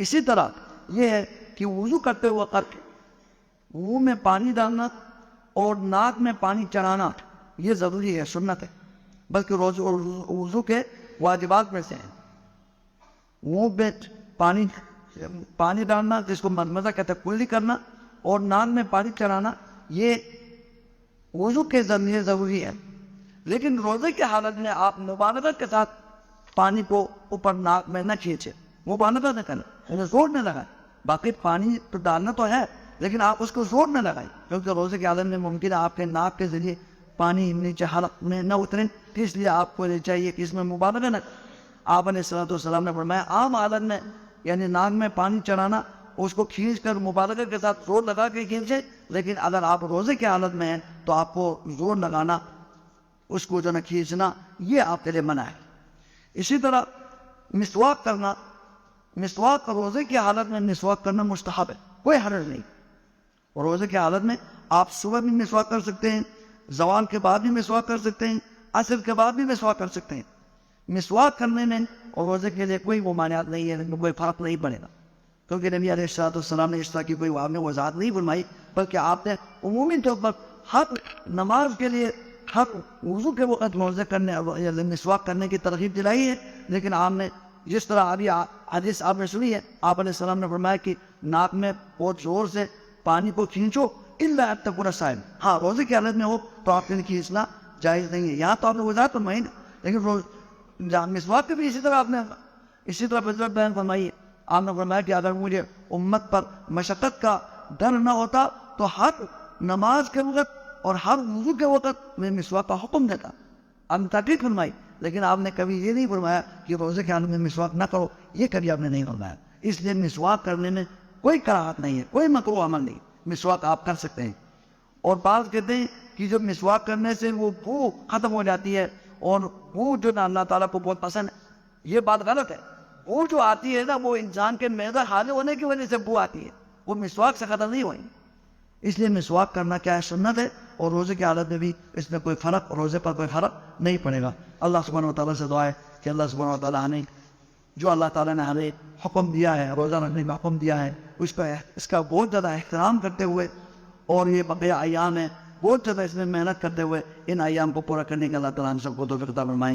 اسی طرح یہ ہے کہ وضو کرتے وقت منہ میں پانی ڈالنا اور ناک میں پانی چڑھانا یہ ضروری ہے، سنت ہے، بلکہ وضو کے واجبات میں سے ہیں۔ منہ میں پانی ڈالنا جس کو مضمضہ کہتے ہیں، کلی کرنا، اور ناک میں پانی چڑھانا یہ وضو کے ذریعے ضروری ہے۔ لیکن روزے کی حالت میں آپ مبالغت کے ساتھ پانی کو اوپر ناک میں نہ کھینچے، مبالغت نہ کریں، انہیں زور نہ لگائیں۔ باقی پانی تو ڈالنا تو ہے لیکن آپ اس کو زور نہ لگائیں، کیونکہ روزے کی حالت میں ممکن ہے آپ کے ناک کے ذریعے پانی نیچے حلق میں نہ اترے، اس لیے آپ کو چاہیے کہ اس میں مبالغہ نہ کریں۔ آپ علیہ الصلوۃ والسلام نے فرمایا عام حالت میں یعنی ناک میں پانی چڑھانا، اس کو کھینچ کر مبالغہ کے ساتھ زور لگا کے کھینچے، لیکن اگر آپ روزے کی حالت میں ہیں تو آپ کو زور لگانا، اس کو جو نہ کھینچنا، یہ آپ کے لیے منع ہے۔ اسی طرح مسواک کرنا، مسواک روزے کی حالت میں مسواک کرنا مستحب ہے، کوئی حرج نہیں۔ روزے کی حالت میں آپ صبح بھی مسواک کر سکتے ہیں، زوال کے بعد بھی مسواک کر سکتے ہیں، عصر کے بعد بھی مسواک کر سکتے ہیں۔ مسواک کرنے میں اور روزے کے لیے کوئی ممانعت نہیں ہے، کوئی فرق نہیں پڑے گا، کیونکہ نبی علیہ السلام نے اس طرح کی کوئی وضاحت نہیں فرمائی، بلکہ آپ نے عمومی طور پر ہر نماز کے لیے، ہر وضو کے وقت روزے کرنے مسواک کرنے کی ترغیب دلائی ہے۔ لیکن آپ نے جس طرح ابھی حدیث آپ نے سنی ہے، آپ علیہ السلام نے فرمایا کہ ناک میں بہت زور سے پانی کو کھینچو الا ان تکون صائم، ہاں روزے کی حالت میں ہو تو آپ کے لیے کھینچنا جائز نہیں ہے۔ یہاں تو آپ نے وضاحت فرمائی نا، لیکن مسواک کے بھی اسی طرح آپ نے اسی طرح فضیلت بیان فرمائی ہے۔ آپ نے فرمایا کہ اگر مجھے امت پر مشقت کا ڈر نہ ہوتا تو ہر نماز کے وقت اور ہر وضو کے وقت میں مسواک کا حکم دیتا۔ آپ نے تاکید فرمائی، لیکن آپ نے کبھی یہ نہیں فرمایا کہ روزے کے حالت میں مسواک نہ کرو، یہ کبھی آپ نے نہیں فرمایا۔ اس لیے مسواک کرنے میں کوئی کراہت نہیں ہے، کوئی مکروہ عمل نہیں، مسواک آپ کر سکتے ہیں۔ اور بعض کہتے ہیں کہ جب مسواک کرنے سے وہ بو ختم ہو جاتی ہے، اور بو جو نا اللہ تعالیٰ کو بہت پسند ہے، یہ بات غلط ہے۔ بو جو آتی ہے نا، وہ انسان کے معدہ خالی ہونے کی وجہ سے بو آتی ہے، وہ مسواک سے ختم نہیں ہوئی۔ اس لیے مسواک کرنا کیا ہے، سنت ہے، اور روزے کی حالت میں بھی اس میں کوئی فرق، روزے پر کوئی فرق نہیں پڑے گا۔ اللہ سبحانہ و تعالیٰ سے دعا ہے کہ اللہ سبحانہ و تعالیٰ نے جو اللہ تعالیٰ نے ہمیں حکم دیا ہے، روزہ رکھنے کا حکم دیا ہے، اس کا بہت زیادہ احترام کرتے ہوئے، اور یہ بقیہ ایام ہے، بہت زیادہ اس میں محنت کرتے ہوئے ان ایام کو پورا کرنے کا اللہ تعالیٰ ہم سب کو توفیق عطا فرمائے۔